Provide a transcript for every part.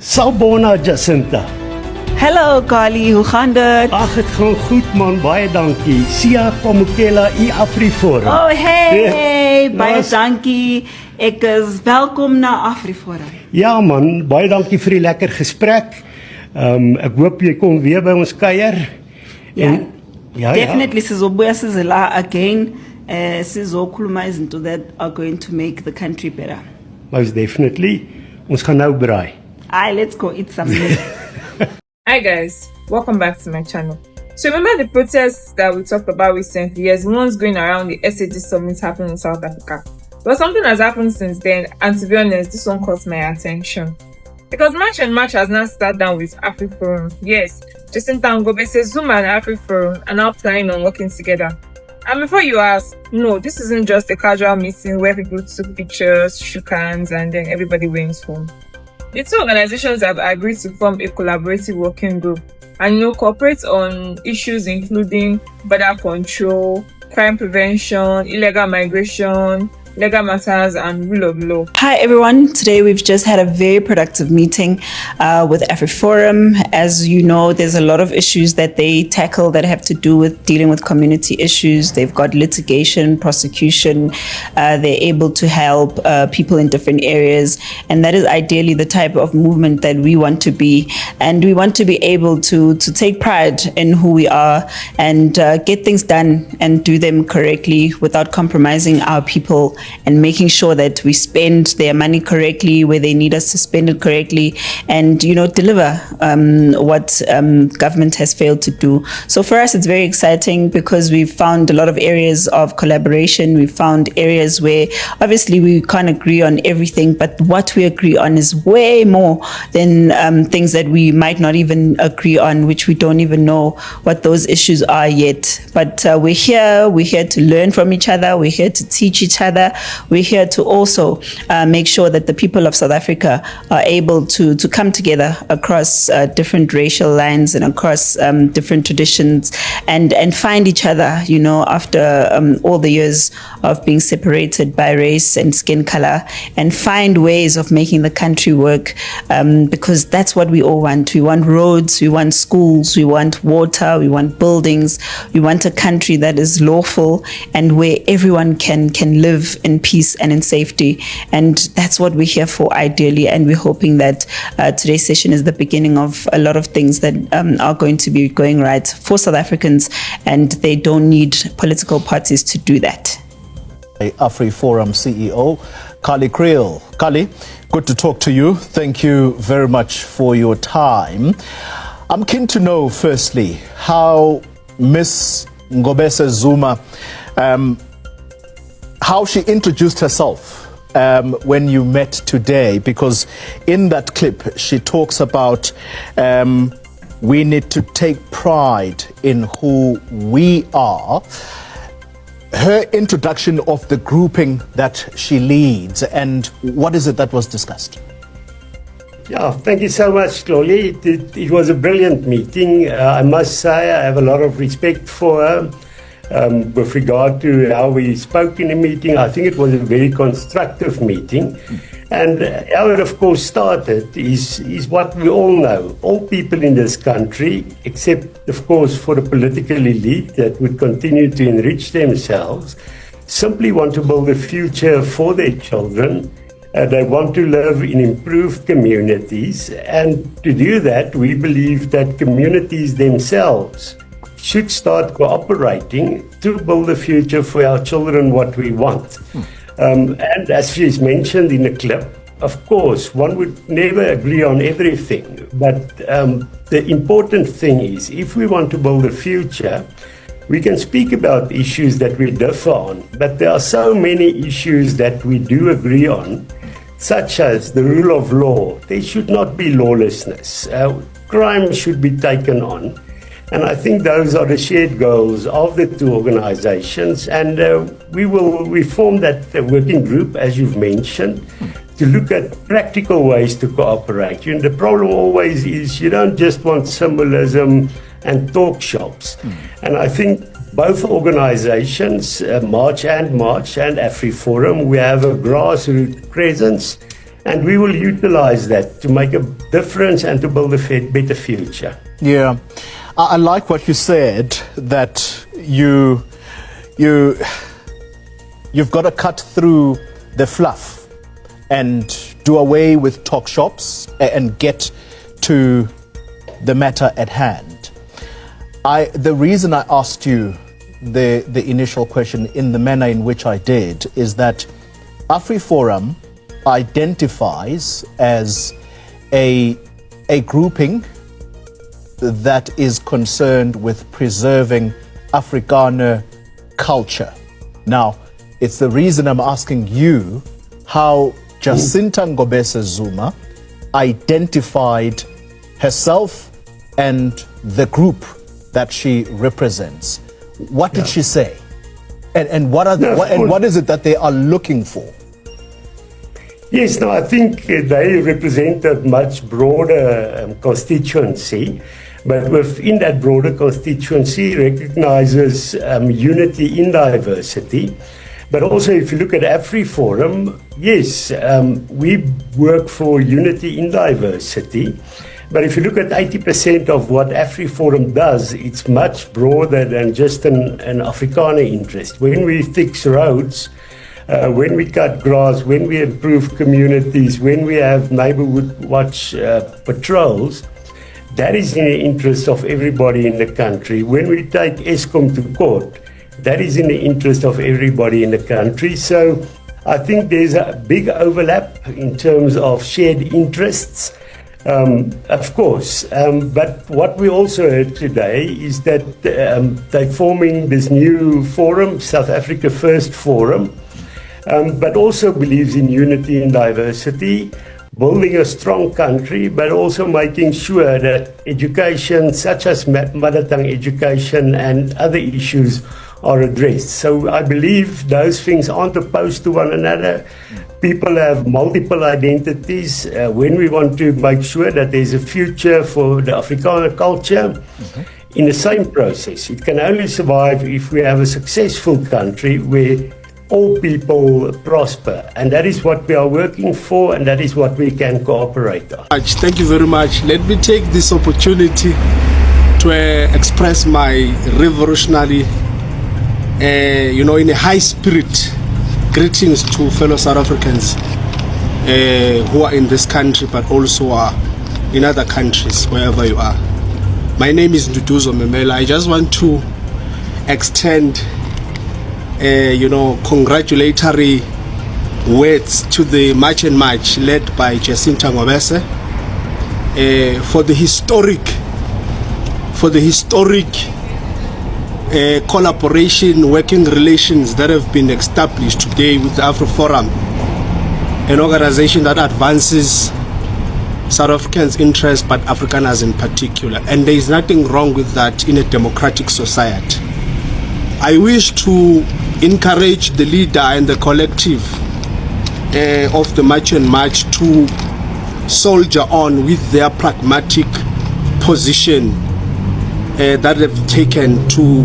Sawubona Jacinta. Hallo Kali, hoe gaan dit? Ag, dit gaan goed man, baie dankie. Sia Kwamukela AfriForum. Oh hey, baie dankie. Ek is welkom na AfriForum. Ja man, baie dankie vir die lekker gesprek. Ek hoop jy kom weer by ons kuier. Definitely sizobuya sizela again. Sizokhuluma izinto that are going to make the country better. Most definitely. Ons gaan nou braai. Aye, let's go eat some meat. Hi guys, welcome back to my channel. So remember the protests that we talked about recently, yes, the ones going around the SADC Summit happening in South Africa. But something has happened since then, and to be honest, this one caught my attention. Because March and March has now sat down with AfriForum. Yes, Jacinta and Ngobese-Zuma and AfriForum are now planning on working together. And before you ask, no, this isn't just a casual meeting where people took pictures, shook hands, and then everybody went home. The two organizations have agreed to form a collaborative working group and cooperate on issues including border control, crime prevention, illegal migration, legal matters, and rule of law. Hi everyone, today we've just had a very productive meeting with AfriForum. As you know, there's a lot of issues that they tackle that have to do with dealing with community issues. They've got litigation, prosecution, they're able to help people in different areas, and that is ideally the type of movement that we want to be. And we want to be able to take pride in who we are and get things done and do them correctly without compromising our people, and making sure that we spend their money correctly where they need us to spend it correctly, and deliver what government has failed to do. So for us it's very exciting because we've found a lot of areas of collaboration. We've found areas where obviously we can't agree on everything, but what we agree on is way more than things that we might not even agree on, which we don't even know what those issues are yet. But we're here to learn from each other, we're here to teach each other. We're here to also make sure that the people of South Africa are able to come together across different racial lines and across different traditions and find each other, after all the years of being separated by race and skin color, and find ways of making the country work, because that's what we all want. We want roads, we want schools, we want water, we want buildings, we want a country that is lawful and where everyone can live in peace and in safety. And that's what we're here for ideally, and we're hoping that today's session is the beginning of a lot of things that are going to be going right for South Africans, and they don't need political parties to do that. AfriForum CEO Kali Creel. Kali, good to talk to you. Thank you very much for your time. I'm keen to know firstly how Miss Ngobese-Zuma how she introduced herself when you met today, because in that clip she talks about we need to take pride in who we are. Her introduction of the grouping that she leads, and what is it that was discussed? Yeah, thank you so much, Chloe. It was a brilliant meeting. I must say I have a lot of respect for her. With regard to how we spoke in the meeting, I think it was a very constructive meeting. And how it of course started is what we all know. All people in this country, except of course for the political elite that would continue to enrich themselves, simply want to build a future for their children. They want to live in improved communities. And to do that, we believe that communities themselves should start cooperating to build a future for our children, what we want. And as she's mentioned in the clip, of course, one would never agree on everything. But the important thing is, if we want to build a future, we can speak about issues that we differ on. But there are so many issues that we do agree on, such as the rule of law. There should not be lawlessness. Crime should be taken on. And I think those are the shared goals of the two organizations. And we formed that working group, as you've mentioned, to look at practical ways to cooperate. The problem always is you don't just want symbolism and talk shops. And I think both organizations, March and AfriForum, we have a grassroots presence And we will utilize that to make a difference and to build a better future. Yeah, I like what you said, that you've got to cut through the fluff and do away with talk shops and get to the matter at hand. The reason I asked you the initial question in the manner in which I did is that AfriForum identifies as a grouping that is concerned with preserving Afrikaner culture. Now, it's the reason I'm asking you how Jacinta Ngobese-Zuma identified herself and the group that she represents. What did she say? And what is it that they are looking for? Yes, no, I think they represent a much broader constituency, but within that broader constituency recognizes unity in diversity. But also, if you look at AfriForum, yes, we work for unity in diversity. But if you look at 80% of what AfriForum does, it's much broader than just an Afrikaner interest. When we fix roads, when we cut grass, when we improve communities, when we have neighborhood watch patrols, that is in the interest of everybody in the country. When we take Eskom to court, that is in the interest of everybody in the country. So I think there's a big overlap in terms of shared interests, of course. But what we also heard today is that they're forming this new forum, South Africa First Forum, but also believes in unity and diversity, building a strong country, but also making sure that education, such as mother tongue education and other issues, are addressed. So I believe those things aren't opposed to one another. People have multiple identities. When we want to make sure that there's a future for the Afrikaner culture, in the same process, it can only survive if we have a successful country where all people prosper. And that is what we are working for, and that is what we can cooperate on. Thank you very much. Let me take this opportunity to express my revolutionary, in a high spirit, greetings to fellow South Africans who are in this country, but also are in other countries, wherever you are. My name is Nduduzo Memela. I just want to extend congratulatory words to the March and March led by Jacinta Ngobese for the historic collaboration, working relations that have been established today with the AfriForum, an organization that advances South Africans' interests, but Afrikaners in particular. And there is nothing wrong with that in a democratic society. I wish to encourage the leader and the collective of the March and March to soldier on with their pragmatic position that they've taken to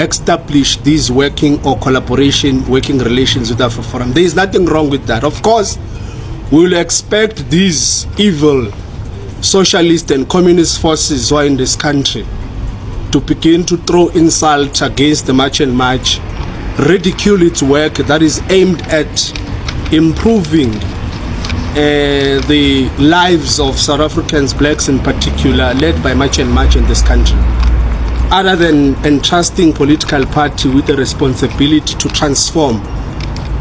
establish these working relations with AfriForum. There is nothing wrong with that. Of course, we will expect these evil socialist and communist forces who are in this country to begin to throw insult against the March and March, ridicule its work that is aimed at improving the lives of South Africans, blacks in particular, led by March and March in this country, other than entrusting political party with the responsibility to transform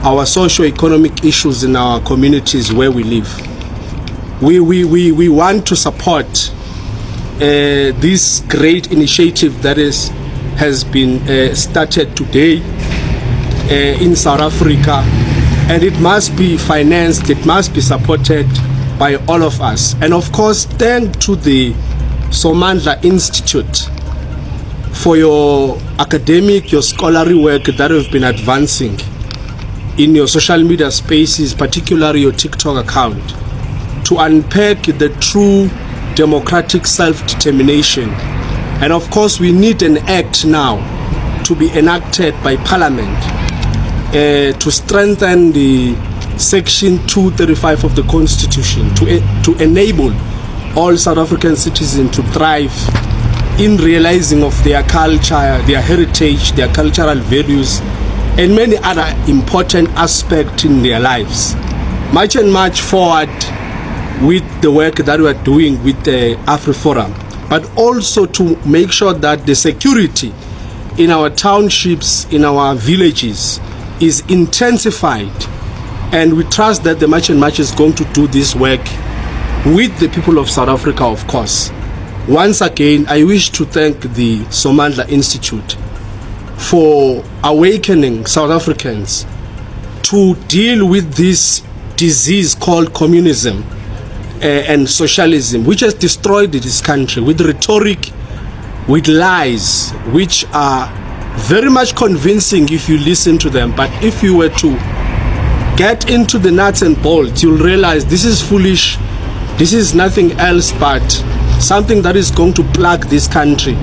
our socio-economic issues in our communities where we live. We want to support this great initiative that has been started today in South Africa, and it must be financed, it must be supported by all of us. And of course, thank to the Somandla Institute for your academic, your scholarly work that have been advancing in your social media spaces, particularly your TikTok account, to unpack the true democratic self-determination. And of course, we need an act now to be enacted by Parliament to strengthen the Section 235 of the Constitution to enable all South African citizens to thrive in realizing of their culture, their heritage, their cultural values, and many other important aspects in their lives. Much and much forward with the work that we are doing with the AfriForum, but also to make sure that the security in our townships, in our villages is intensified. And we trust that the Much and Much is going to do this work with the people of South Africa, of course. Once again, I wish to thank the Somandla Institute for awakening South Africans to deal with this disease called communism and socialism, which has destroyed this country with rhetoric, with lies, which are very much convincing if you listen to them. But if you were to get into the nuts and bolts, you'll realize this is foolish. This is nothing else but something that is going to plug this country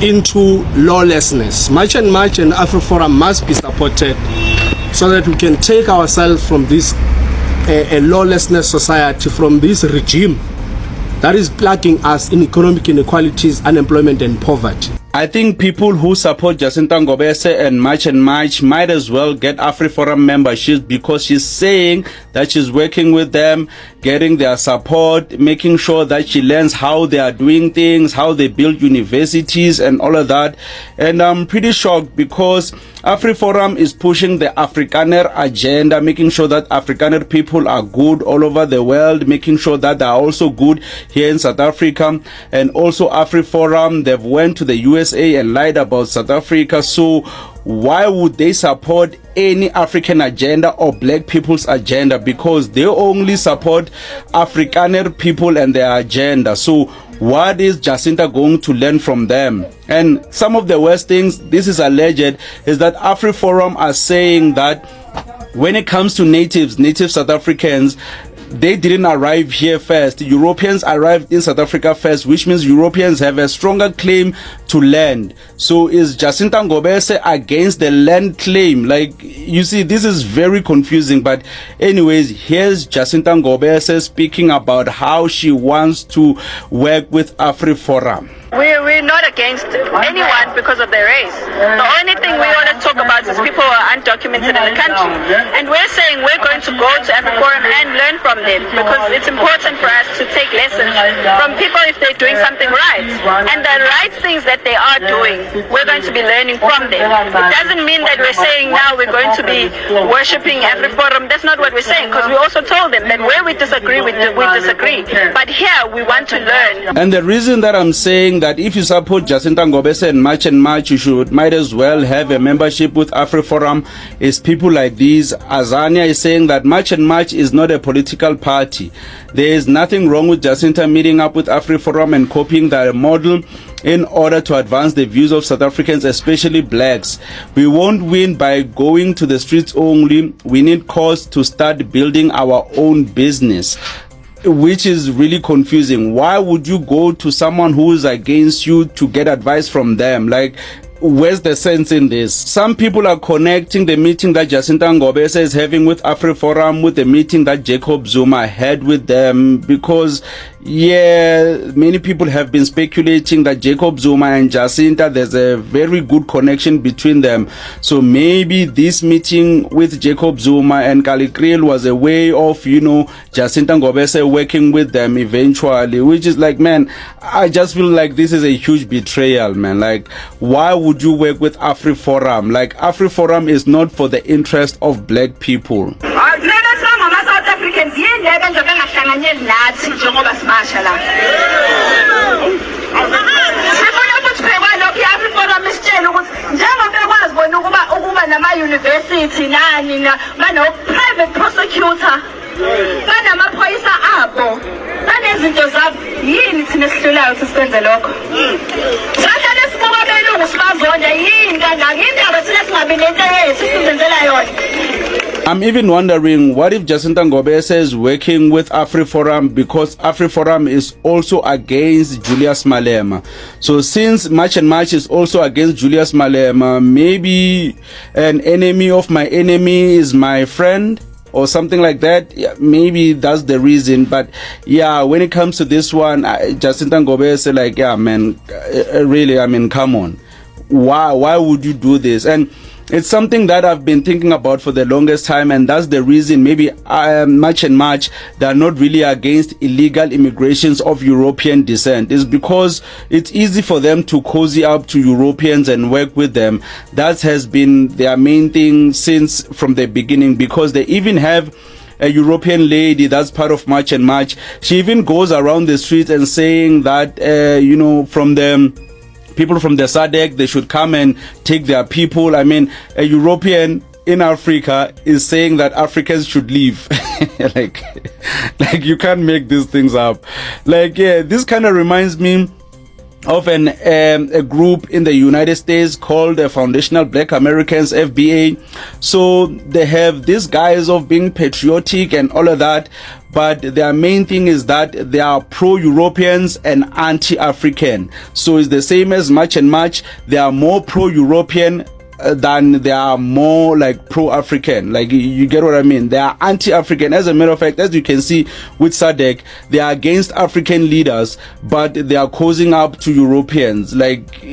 into lawlessness. Much and AfriForum must be supported so that we can take ourselves from this a lawlessness society, from this regime that is plugging us in economic inequalities, unemployment, and poverty. I think people who support Jacinta Ngobese and Much might as well get AfriForum membership, because she's saying that she's working with them, getting their support, making sure that she learns how they are doing things, how they build universities and all of that. And I'm pretty shocked because AfriForum is pushing the Afrikaner agenda, making sure that Afrikaner people are good all over the world, making sure that they are also good here in South Africa. And also AfriForum, they've went to the USA and lied about South Africa. So why would they support any African agenda or black people's agenda? Because they only support Afrikaner people and their agenda. So what is Jacinta going to learn from them? And some of the worst things, this is alleged, is that AfriForum are saying that when it comes to native South Africans, they didn't arrive here first. Europeans arrived in South Africa first, which means Europeans have a stronger claim to land. So is Jacinta Ngobese against the land claim? Like, you see, this is very confusing. But anyways, here's Jacinta Ngobese speaking about how she wants to work with AfriForum. We're not against anyone because of their race. The only thing we want to talk about is people who are undocumented in the country. And we're saying we're going to go to AfriForum and learn from them, because it's important for us to take lessons from people if they're doing something right. And the right things that they are doing, we're going to be learning from them. It doesn't mean that we're saying now we're going to be worshipping AfriForum. That's not what we're saying, because we also told them that where we disagree, we disagree. But here we want to learn. And the reason that I'm saying that if you support Jacinta Ngobese and Much, you might as well have a membership with AfriForum is people like these. Azania is saying that Much is not a political party. There is nothing wrong with Jacinta meeting up with AfriForum and copying their model in order to advance the views of South Africans, especially blacks. We won't win by going to the streets only. We need cause to start building our own business, which is really confusing. Why would you go to someone who is against you to get advice from them? Like, where's the sense in this? Some people are connecting the meeting that Jacinta Ngobese is having with AfriForum with the meeting that Jacob Zuma had with them, because many people have been speculating that Jacob Zuma and Jacinta, there's a very good connection between them. So maybe this meeting with Jacob Zuma and Kalikril was a way of, Jacinta Ngobese working with them eventually, which is like, man, I just feel like this is a huge betrayal, man. Like, why would you work with AfriForum? Like, AfriForum is not for the interest of black people. University private prosecutor banamaphoyisa abo banezinto zabo yini thina sihlulayo sisenze lokho sahlale sibuka belungu sibazonda yini kangaka indaba thina singabi nento yethu sizenzela yona. I'm even wondering, what if Jacinta Ngobese is working with AfriForum because AfriForum is also against Julius Malema? So since Much is also against Julius Malema, maybe an enemy of my enemy is my friend? or something like that. Yeah, maybe that's the reason. But yeah, when it comes to this one, Jacinta Ngobese, like, yeah, man, really, I mean, come on. Why would you do this? And it's something that I've been thinking about for the longest time, and that's the reason maybe March and March, they're not really against illegal immigrations of European descent. It's because it's easy for them to cozy up to Europeans and work with them. That has been their main thing since from the beginning, because they even have a European lady that's part of March and March. She even goes around the streets and saying that, from the people from the SADC, they should come and take their people. I mean, a European in Africa is saying that Africans should leave. like you can't make these things up. Like, yeah, this kind of reminds me of a group in the United States called the Foundational Black Americans, FBA. So they have these guys of being patriotic and all of that, but their main thing is that they are pro-Europeans and anti-African. So it's the same as March and March. They are more pro-European than they are more like pro-African. Like, you get what I mean? They are anti-African. As a matter of fact, as you can see with SADC, they are against African leaders, but they are causing up to Europeans. Like,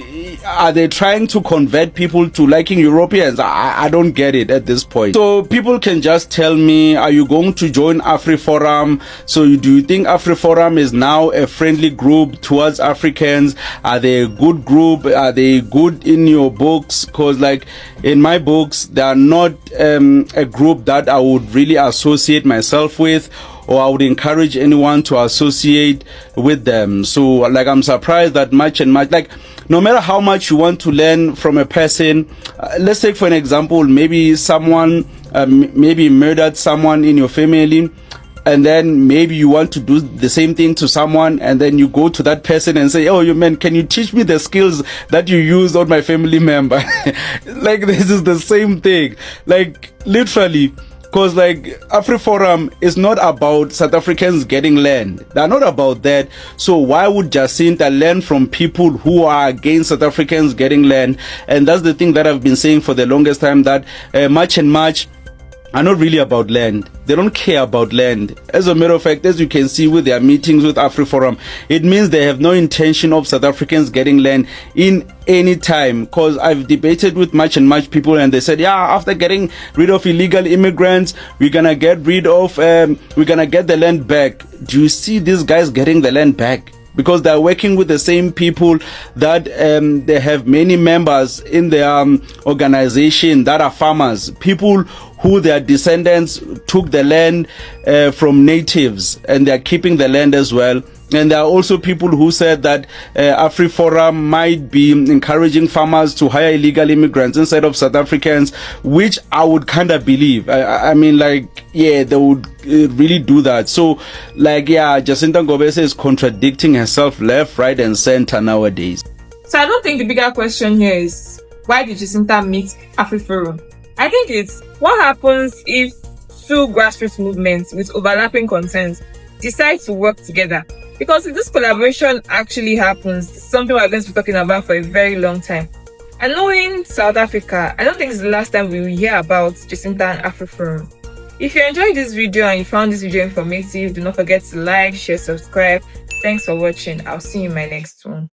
are they trying to convert people to liking Europeans? I don't get it at this point. So people can just tell me, are you going to join AfriForum? So do you think AfriForum is now a friendly group towards Africans? Are they a good group? Are they good in your books? Because like in my books, they are not a group that I would really associate myself with, or I would encourage anyone to associate with them. So like, I'm surprised that March and March, like, no matter how much you want to learn from a person, let's take for an example, maybe someone maybe murdered someone in your family, and then maybe you want to do the same thing to someone, and then you go to that person and say, oh, you man, can you teach me the skills that you used on my family member? Like, this is the same thing, like, literally. Because like AfriForum is not about South Africans getting land. They're not about that. So why would Jacinta learn from people who are against South Africans getting land? And that's the thing that I've been saying for the longest time, that March and March are not really about land. They don't care about land. As a matter of fact, as you can see with their meetings with AfriForum, it means they have no intention of South Africans getting land in any time. Because I've debated with March and March people, and they said, yeah, after getting rid of illegal immigrants, we're gonna get rid of, we're gonna get the land back. Do you see these guys getting the land back? Because they're working with the same people that they have many members in their organization that are farmers, people who their descendants took the land from natives, and they're keeping the land as well. And there are also people who said that AfriForum might be encouraging farmers to hire illegal immigrants instead of South Africans, which I would kind of believe. I mean, like, yeah, they would really do that. So, like, yeah, Jacinta Ngobese is contradicting herself left, right, and center nowadays. So I don't think the bigger question here is, why did Jacinta meet AfriForum? I think it's what happens if two grassroots movements with overlapping concerns decide to work together. Because if this collaboration actually happens, it's something we're going to be talking about for a very long time. And knowing South Africa, I don't think it's the last time we will hear about Jacinta and AfriForum. If you enjoyed this video and you found this video informative, do not forget to like, share, subscribe. Thanks for watching. I'll see you in my next one.